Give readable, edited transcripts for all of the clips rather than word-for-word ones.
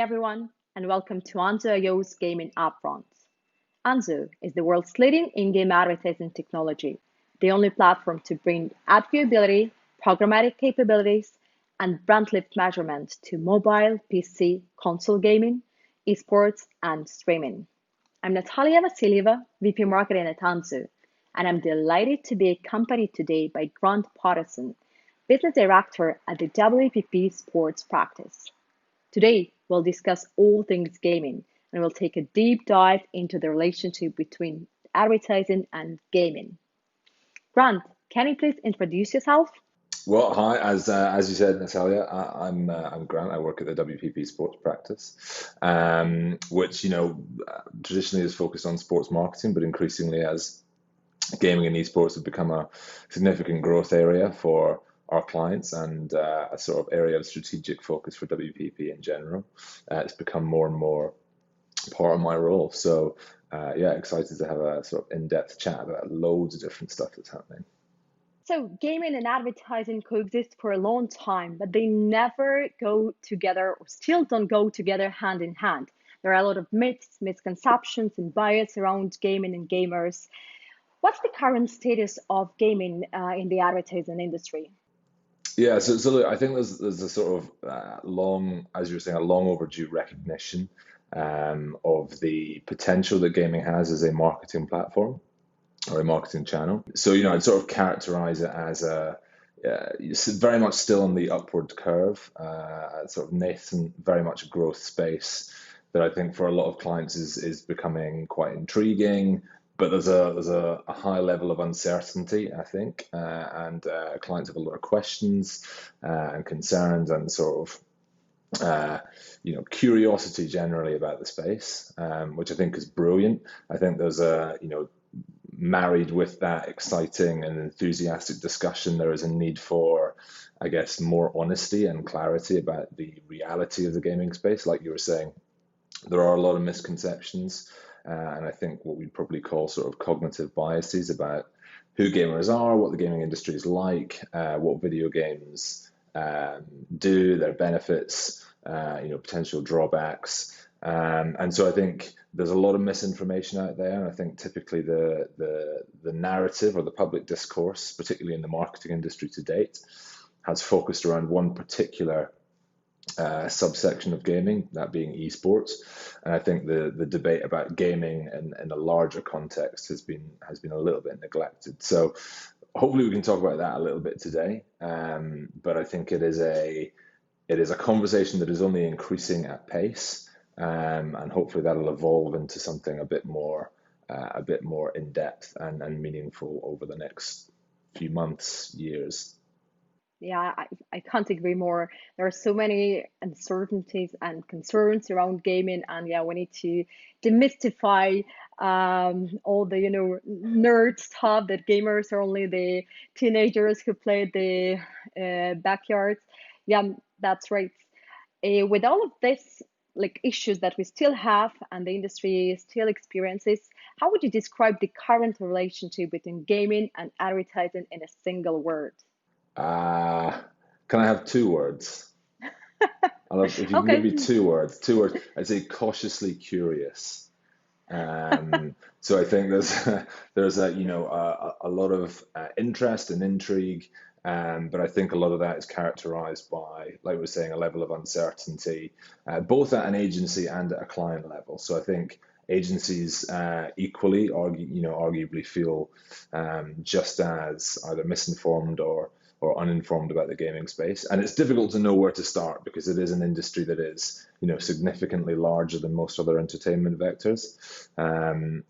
everyone, and welcome to Anzu.io's Gaming Upfront. Anzu is the world's leading in-game advertising technology, the only platform to bring ad viewability, programmatic capabilities, and brand lift measurement to mobile, PC, console gaming, esports, and streaming. I'm Natalia Vasilieva, VP Marketing at Anzu, and I'm delighted to be accompanied today by Grant Patterson, Business Director at the WPP Sports Practice. Today, we'll discuss all things gaming, and we'll take a deep dive into the relationship between advertising and gaming. Grant, can you please introduce yourself? Well, hi. As you said, Natalia, I'm Grant. I work at the WPP Sports Practice, which traditionally is focused on sports marketing, but increasingly as gaming and esports have become a significant growth area for our clients and a sort of area of strategic focus for WPP in general. It's become more and more part of my role. So excited to have a sort of in-depth chat about loads of different stuff that's happening. So gaming and advertising coexist for a long time, but they never go together or still don't go together hand in hand. There are a lot of myths, misconceptions, and bias around gaming and gamers. What's the current status of gaming in the advertising industry? Yeah, so I think there's a sort of long, as you were saying, a long overdue recognition of the potential that gaming has as a marketing platform or a marketing channel. So, I'd sort of characterize it as very much still on the upward curve, sort of nascent, very much a growth space that I think for a lot of clients is becoming quite intriguing. But there's a high level of uncertainty, I think, and clients have a lot of questions and concerns and sort of curiosity generally about the space, which I think is brilliant. I think there's married with that exciting and enthusiastic discussion, there is a need for, I guess, more honesty and clarity about the reality of the gaming space. Like you were saying, there are a lot of misconceptions. And I think what we'd probably call sort of cognitive biases about who gamers are, what the gaming industry is like, what video games do, their benefits, potential drawbacks. And so I think there's a lot of misinformation out there. And I think typically the narrative or the public discourse, particularly in the marketing industry to date, has focused around one particular subsection of gaming, that being esports. And I think the debate about gaming in a larger context has been a little bit neglected. So hopefully we can talk about that a little bit today. But I think it is a conversation that is only increasing at pace, and hopefully that'll evolve into something a bit more in depth and meaningful over the next few months, years. Yeah, I can't agree more. There are so many uncertainties and concerns around gaming, and we need to demystify all the nerd stuff that gamers are only the teenagers who play at the backyards. Yeah, that's right. With all of this issues that we still have and the industry still experiences, how would you describe the current relationship between gaming and advertising in a single word? Can I have 2 words? If you can give me 2 words, I'd say cautiously curious. So I think there's a lot of interest and intrigue, but I think a lot of that is characterized by, like we were saying, a level of uncertainty, both at an agency and at a client level. So I think agencies equally, arguably feel just as either misinformed or uninformed about the gaming space. And it's difficult to know where to start because it is an industry that is, significantly larger than most other entertainment vectors.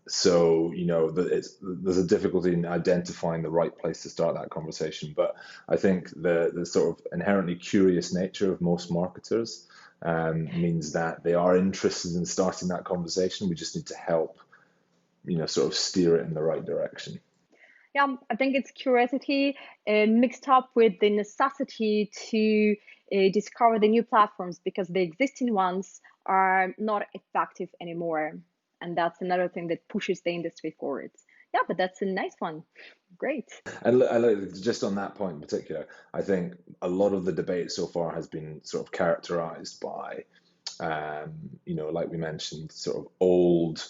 So, there's a difficulty in identifying the right place to start that conversation. But I think the sort of inherently curious nature of most marketers means that they are interested in starting that conversation. We just need to help, sort of steer it in the right direction. Yeah, I think it's curiosity mixed up with the necessity to discover the new platforms because the existing ones are not effective anymore. And that's another thing that pushes the industry forward. Yeah, but that's a nice one. Great. And just on that point in particular, I think a lot of the debate so far has been sort of characterized by like we mentioned, sort of old,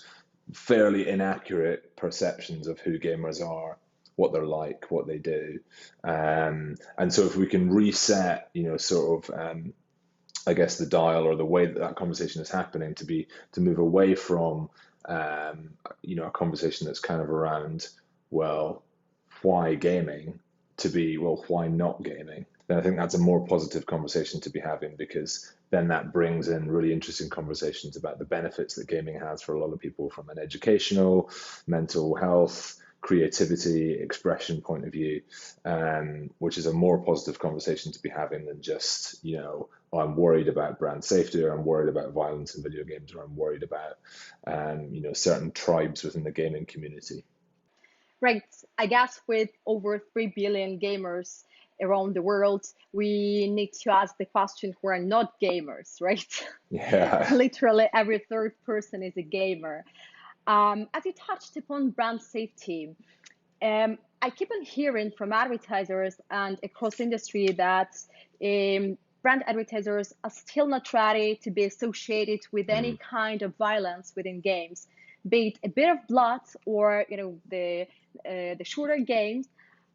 fairly inaccurate perceptions of who gamers are, what they're like, what they do. And so if we can reset, I guess the dial or the way that that conversation is happening to move away from, a conversation that's kind of around, well, why gaming, to be, well, why not gaming? Then I think that's a more positive conversation to be having, because then that brings in really interesting conversations about the benefits that gaming has for a lot of people from an educational, mental health, creativity, expression point of view, which is a more positive conversation to be having than just, oh, I'm worried about brand safety, or I'm worried about violence in video games, or I'm worried about, certain tribes within the gaming community. Right. I guess with over 3 billion gamers around the world, we need to ask the question who are not gamers, right? Yeah. Literally every third person is a gamer. As you touched upon brand safety, I keep on hearing from advertisers and across industry that brand advertisers are still not ready to be associated with any kind of violence within games, be it a bit of blood or the shooter games.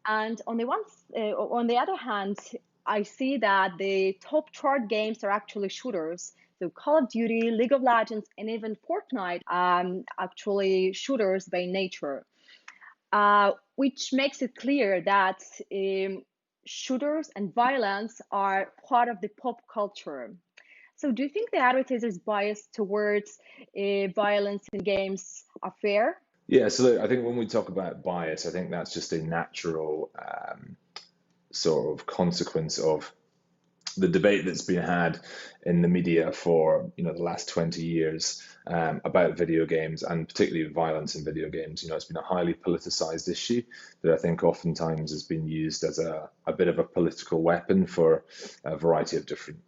And on the other hand, I see that the top chart games are actually shooters. So Call of Duty, League of Legends, and even Fortnite actually shooters by nature, which makes it clear that shooters and violence are part of the pop culture. So do you think the advertisers' bias towards violence in games are fair? Yeah, so I think when we talk about bias, I think that's just a natural sort of consequence of the debate that's been had in the media for the last 20 years about video games, and particularly violence in video games. It's been a highly politicized issue that I think oftentimes has been used as a bit of a political weapon for a variety of different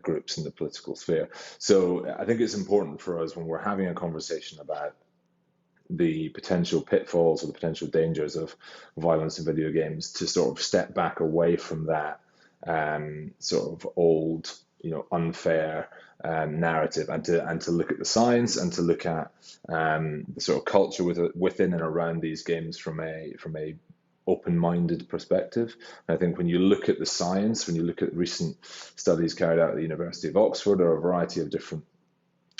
groups in the political sphere. So I think it's important for us, when we're having a conversation about the potential pitfalls or the potential dangers of violence in video games, to sort of step back away from that sort of old, unfair narrative, and to look at the science, and to look at the sort of culture within and around these games from a open-minded perspective. And I think when you look at the science, when you look at recent studies carried out at the University of Oxford or a variety of different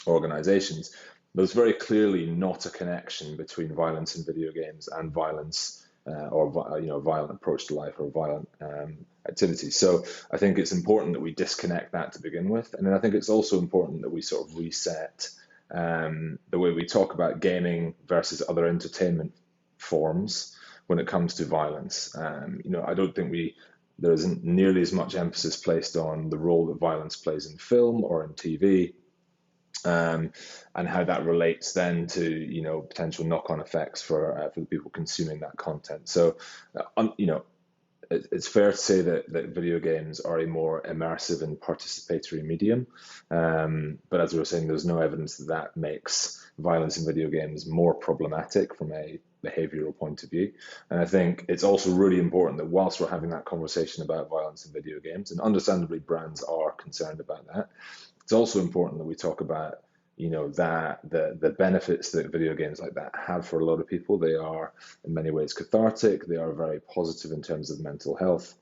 organizations, there's very clearly not a connection between violence in video games and violence or violent approach to life, or violent activities. So I think it's important that we disconnect that to begin with, and then I think it's also important that we sort of reset the way we talk about gaming versus other entertainment forms when it comes to violence. I don't think there isn't nearly as much emphasis placed on the role that violence plays in film or in TV. And how that relates then to potential knock-on effects for the people consuming that content. So it's fair to say that video games are a more immersive and participatory medium, but as we were saying, there's no evidence that makes violence in video games more problematic from a behavioral point of view. And I think it's also really important that whilst we're having that conversation about violence in video games, and understandably brands are concerned about that, it's also important that we talk about that the benefits that video games like that have for a lot of people. They are in many ways cathartic. They are very positive in terms of mental health,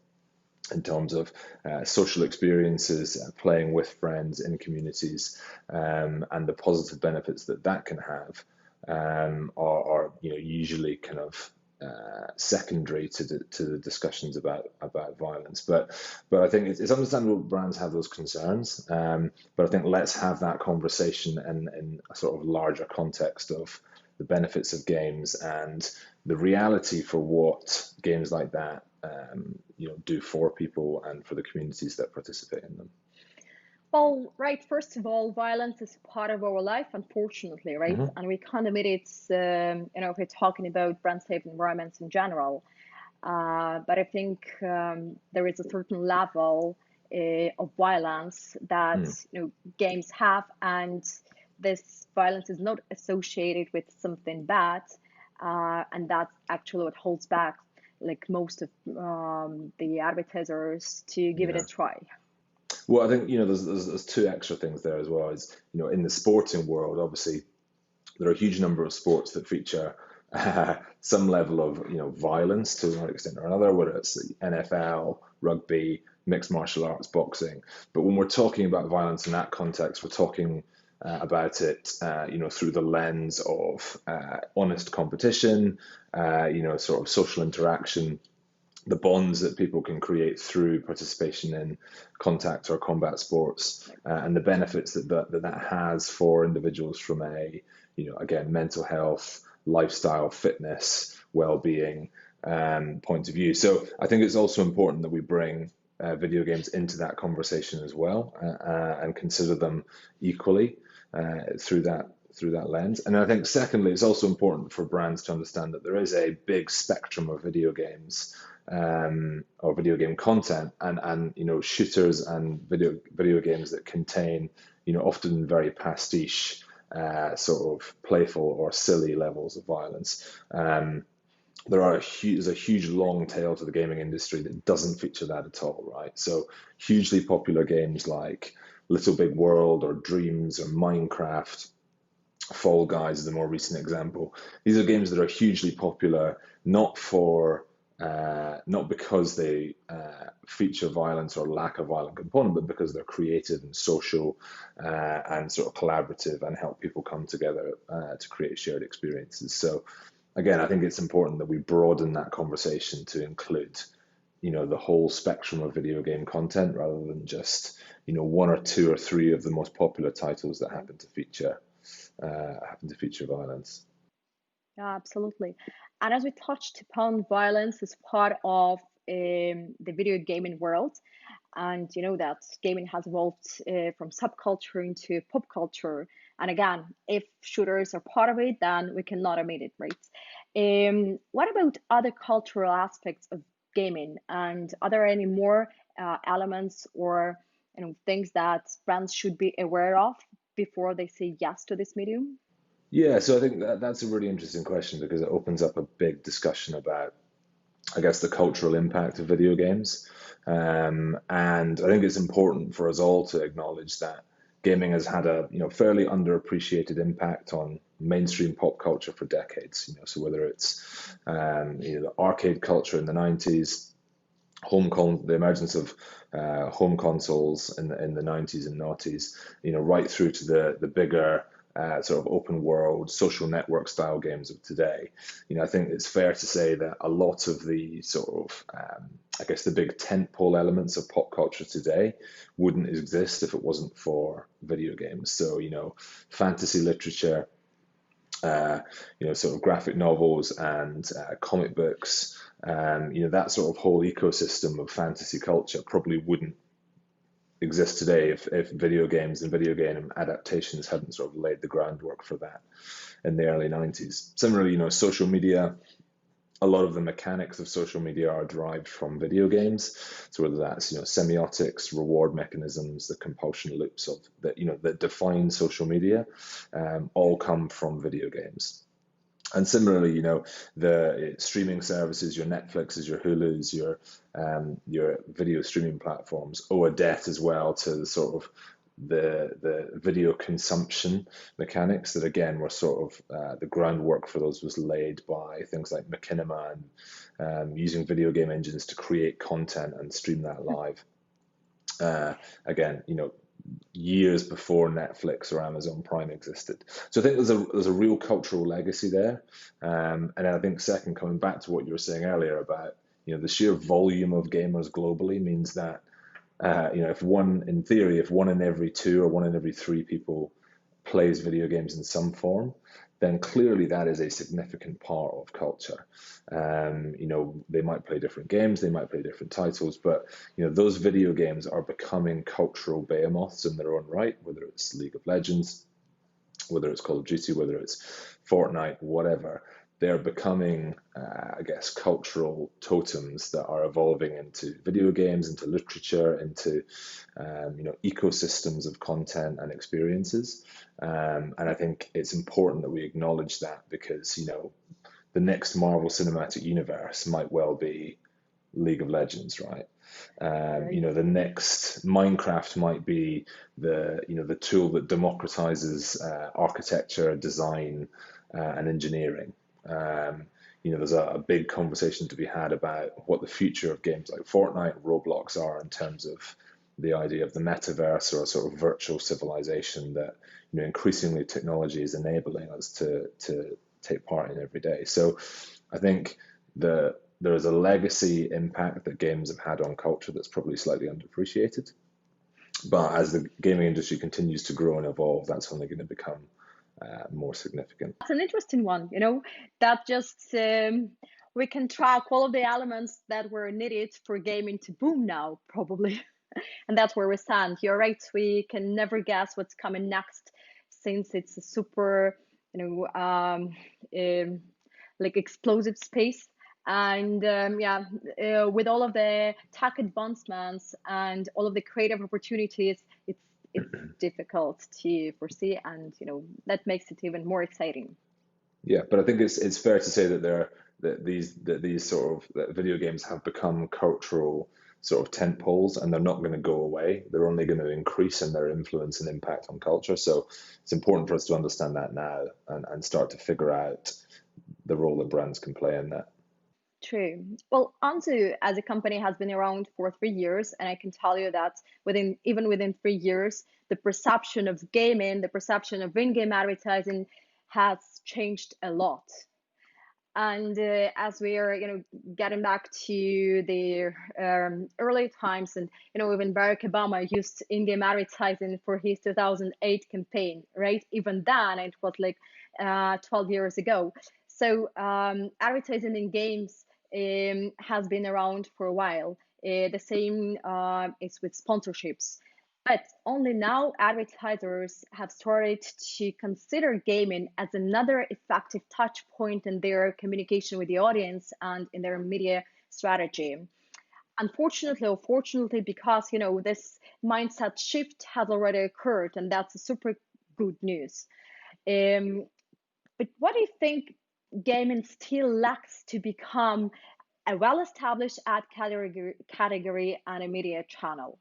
in terms of social experiences, playing with friends in communities, and the positive benefits that can have are usually kind of secondary to the discussions about violence. But I think it's understandable brands have those concerns. But I think let's have that conversation in a sort of larger context of the benefits of games and the reality for what games like that do for people and for the communities that participate in them. Well, right, first of all, violence is part of our life, unfortunately, right? Mm-hmm. And we can't admit it's, if we're talking about brand safe environments in general. But I think there is a certain level of violence that games have, and this violence is not associated with something bad, and that's actually what holds back like most of the advertisers to give it a try. Well, I think, there's two extra things there as well. Is, in the sporting world, obviously, there are a huge number of sports that feature some level of, violence to one extent or another, whether it's the NFL, rugby, mixed martial arts, boxing. But when we're talking about violence in that context, we're talking about it, through the lens of honest competition, sort of social interaction, the bonds that people can create through participation in contact or combat sports, and the benefits that has for individuals from a, again, mental health, lifestyle, fitness, well-being point of view. So I think it's also important that we bring video games into that conversation as well, and consider them equally through that lens. And I think secondly, it's also important for brands to understand that there is a big spectrum of video games, or video game content, and shooters and video games that contain, often very pastiche, sort of playful or silly levels of violence. There's a huge long tail to the gaming industry that doesn't feature that at all, right? So hugely popular games like Little Big World or Dreams or Minecraft, Fall Guys is the more recent example. These are games that are hugely popular, not because they feature violence or lack a violent component, but because they're creative and social, and sort of collaborative, and help people come together to create shared experiences. So again, I think it's important that we broaden that conversation to include, the whole spectrum of video game content, rather than just, one or two or three of the most popular titles that happen to feature violence. Yeah, absolutely. And as we touched upon, violence is part of the video gaming world. And you know that gaming has evolved from subculture into pop culture. And again, if shooters are part of it, then we cannot omit it, right? What about other cultural aspects of gaming? And are there any more elements or things that brands should be aware of before they say yes to this medium? Yeah, so I think that's a really interesting question, because it opens up a big discussion about, I guess, the cultural impact of video games. And I think it's important for us all to acknowledge that gaming has had a, fairly underappreciated impact on mainstream pop culture for decades. So whether it's the arcade culture in the 90s, the emergence of home consoles in the 90s and noughties, right through to the bigger sort of open world social network style games of today. I think it's fair to say that a lot of the sort of, I guess, the big tentpole elements of pop culture today wouldn't exist if it wasn't for video games. So, fantasy literature, sort of graphic novels and comic books, that sort of whole ecosystem of fantasy culture probably wouldn't exist today if video games and video game adaptations hadn't sort of laid the groundwork for that in the early 90s. Similarly, social media, a lot of the mechanics of social media are derived from video games. So whether that's, semiotics, reward mechanisms, the compulsion loops that define social media, all come from video games. And similarly, the streaming services, your Netflixes, your Hulus, your video streaming platforms owe a debt as well to the sort of the video consumption mechanics that, again, were sort of the groundwork for those was laid by things like Machinima, and using video game engines to create content and stream that live. Again, years before Netflix or Amazon Prime existed. So I think there's a real cultural legacy there. And I think second, coming back to what you were saying earlier about, the sheer volume of gamers globally means that, if one in every two or one in every three people plays video games in some form, then clearly that is a significant part of culture. They might play different games, they might play different titles, but those video games are becoming cultural behemoths in their own right, whether it's League of Legends, whether it's Call of Duty, whether it's Fortnite, whatever. They're becoming, I guess, cultural totems that are evolving into video games, into literature, into ecosystems of content and experiences. And I think it's important that we acknowledge that, because the next Marvel Cinematic Universe might well be League of Legends, right? Right. The next Minecraft might be the tool that democratizes architecture, design, and engineering. There's a big conversation to be had about what the future of games like Fortnite and Roblox are in terms of the idea of the metaverse or a sort of virtual civilization that increasingly technology is enabling us to take part in every day. So I think there is a legacy impact that games have had on culture that's probably slightly underappreciated. But as the gaming industry continues to grow and evolve, that's only going to become more significant. That's an interesting one, that just we can track all of the elements that were needed for gaming to boom now, probably. And that's where we stand. You're right. We can never guess what's coming next, since it's a super, like explosive space. And yeah, with all of the tech advancements and all of the creative opportunities, it's difficult to foresee, and that makes it even more exciting. Yeah, but I think it's fair to say that these sort of that video games have become cultural sort of tent poles, and they're not going to go away. They're only going to increase in their influence and impact on culture. So it's important for us to understand that now and start to figure out the role that brands can play in that. True. Well, Anzu as a company has been around for 3 years, and I can tell you that within 3 years, the perception of gaming, the perception of in-game advertising has changed a lot. And as we are, getting back to the early times, and even Barack Obama used in-game advertising for his 2008 campaign, right? Even then, it was like 12 years ago. So advertising in games has been around for a while. The same is with sponsorships. But only now advertisers have started to consider gaming as another effective touch point in their communication with the audience and in their media strategy. Unfortunately or fortunately, because this mindset shift has already occurred, and that's a super good news. Um, but what do you think gaming still lacks to become a well-established ad category and a media channel?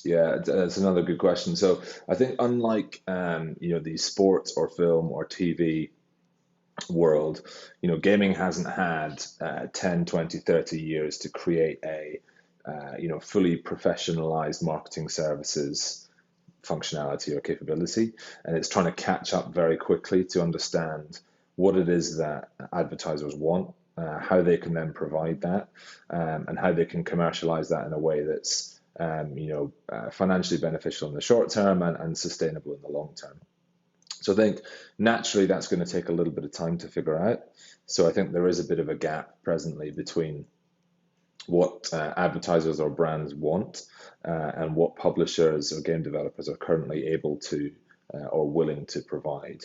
Yeah, that's another good question. So I think unlike the sports or film or TV world, gaming hasn't had 10, 20, 30 years to create a fully professionalized marketing services functionality or capability, and it's trying to catch up very quickly to understand what it is that advertisers want, how they can then provide that, and how they can commercialize that in a way that's financially beneficial in the short term and sustainable in the long term. So I think naturally that's going to take a little bit of time to figure out. So I think there is a bit of a gap presently between what advertisers or brands want and what publishers or game developers are currently able to or willing to provide.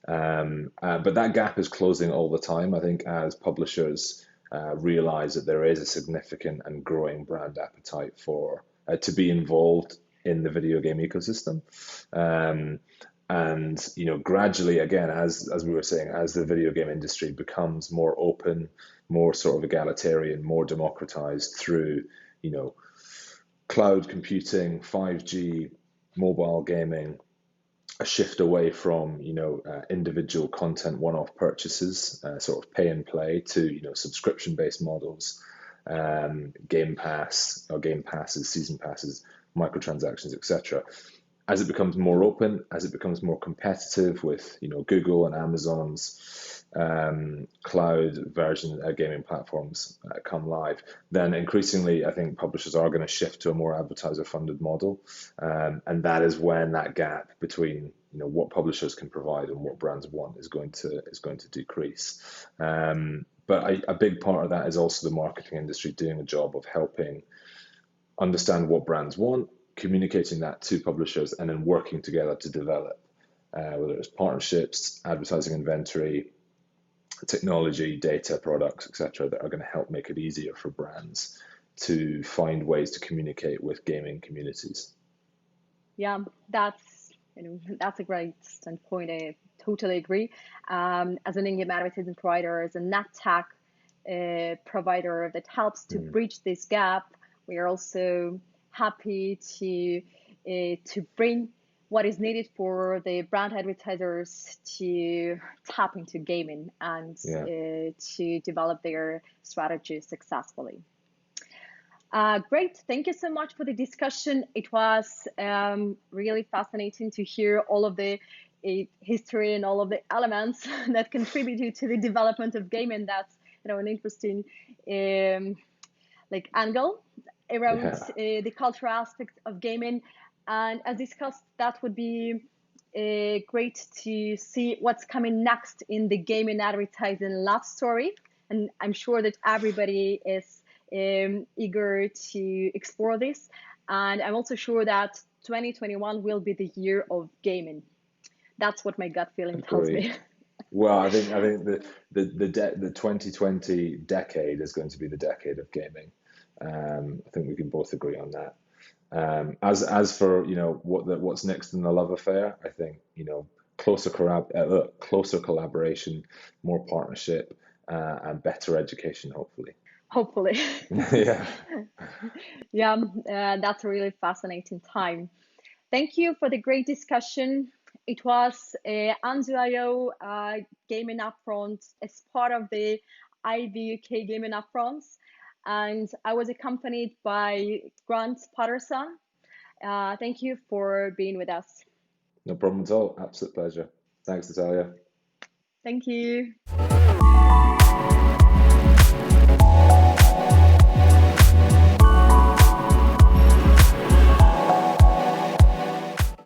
But that gap is closing all the time, I think, as publishers realize that there is a significant and growing brand appetite for to be involved in the video game ecosystem. And gradually, again, as we were saying, as the video game industry becomes more open, more sort of egalitarian, more democratized through cloud computing, 5G, mobile gaming, a shift away from individual content one-off purchases, sort of pay and play, to subscription-based models, game pass or game passes, season passes, microtransactions, etc. As it becomes more open, as it becomes more competitive with Google and Amazon's cloud version gaming platforms come live, then increasingly I think publishers are going to shift to a more advertiser-funded model, and that is when that gap between what publishers can provide and what brands want is going to decrease. But a big part of that is also the marketing industry doing a job of helping understand what brands want, communicating that to publishers, and then working together to develop, whether it's partnerships, advertising inventory, technology, data, products, etc., that are going to help make it easier for brands to find ways to communicate with gaming communities. Yeah, that's a great standpoint. I totally agree. As an in-game advertising provider, as a net tech provider that helps to bridge this gap. We are also happy to bring what is needed for the brand advertisers to tap into gaming and to develop their strategy successfully. Great. Thank you so much for the discussion. It was really fascinating to hear all of the history and all of the elements that contributed to the development of gaming. That's an interesting angle around the cultural aspect of gaming. And as discussed, that would be great to see what's coming next in the gaming advertising love story. And I'm sure that everybody is eager to explore this. And I'm also sure that 2021 will be the year of gaming. That's what my gut feeling tells me. Well, I think the 2020 decade is going to be the decade of gaming. I think we can both agree on that. As for what's next in the love affair, I think closer collaboration, more partnership, and better education, hopefully. Hopefully. Yeah, that's a really fascinating time. Thank you for the great discussion. It was Anzu.io Gaming Upfront as part of the IAB UK Gaming Upfronts, and I was accompanied by Grant Patterson. Thank you for being with us. No problem at all. Absolute pleasure. Thanks, Natalia. Thank you.